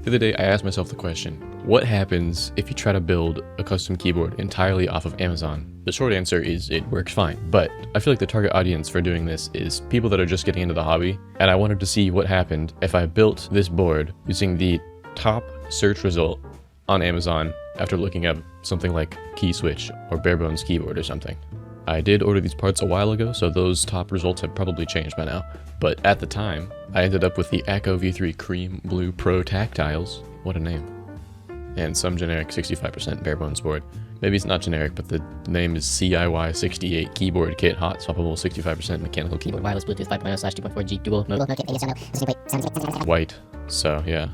The other day, I asked myself the question, what happens if you try to build a custom keyboard entirely off of Amazon? The short answer is it works fine, but I feel like the target audience for doing this is people that are just getting into the hobby, and I wanted to see what happened if I built this board using the top search result on Amazon after looking up something like key switch or bare bones keyboard or something. I did order these parts a while ago, so those top results have probably changed by now. But at the time, I ended up with the Akko V3 Cream Blue Pro Tactiles. What a name. And some generic 65% bare bones board. Maybe it's not generic, but the name is CIY68 Keyboard Kit Hot Swappable 65% Mechanical Keyboard. Wireless Bluetooth 5.0/2.4G Dual Mode. White. So yeah.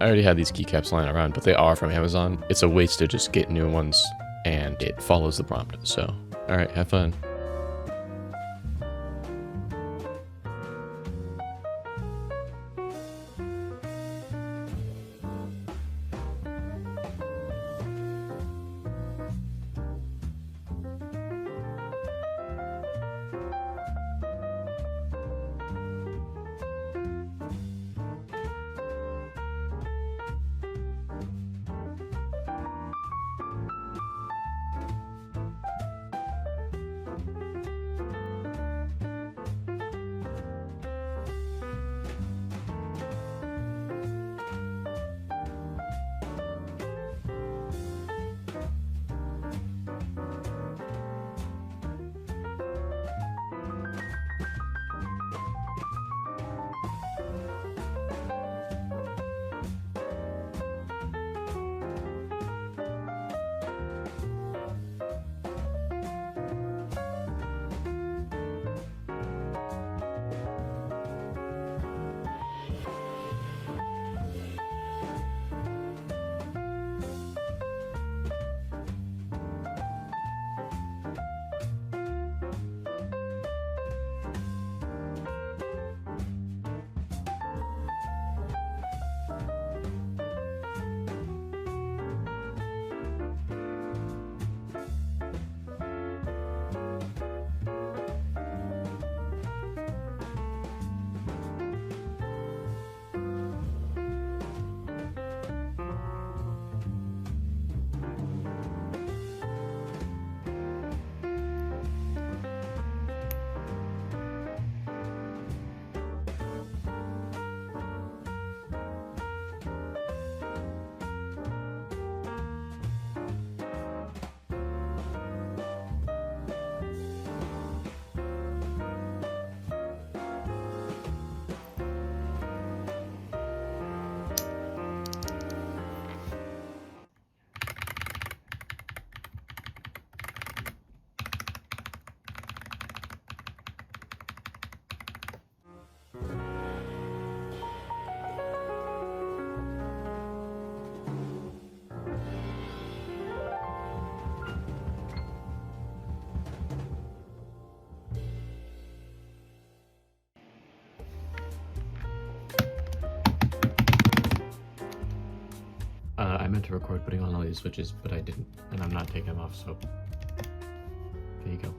I already had these keycaps lying around, but they are from Amazon. It's a waste to just get new ones, and it follows the prompt, so alright, have fun. I meant to record putting on all these switches, but I didn't, and I'm not taking them off, so there you go.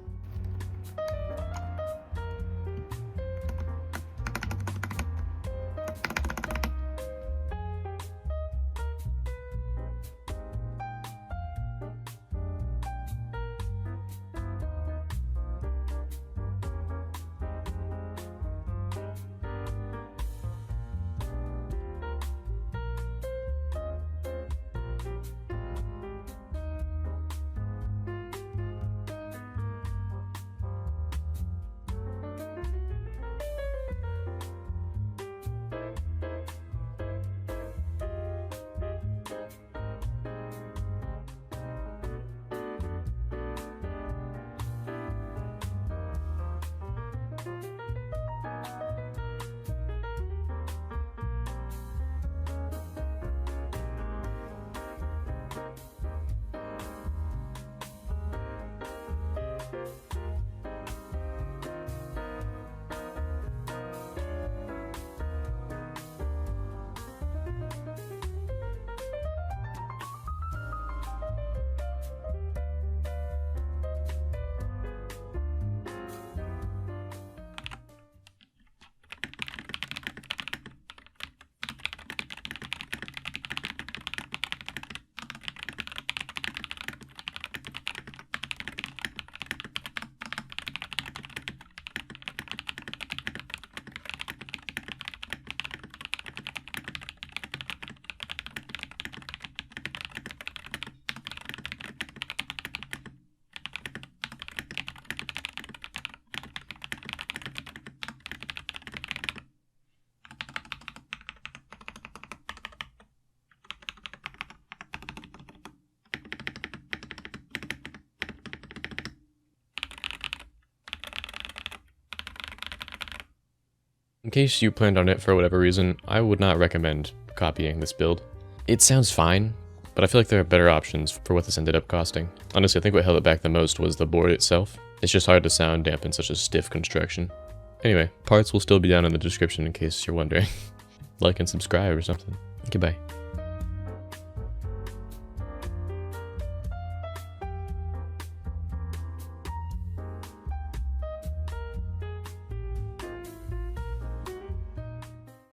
In case you planned on it for whatever reason, I would not recommend copying this build. It sounds fine, but I feel like there are better options for what this ended up costing. Honestly, I think what held it back the most was the board itself. It's just hard to sound dampen such a stiff construction. Anyway, parts will still be down in the description in case you're wondering. Like and subscribe or something. Goodbye.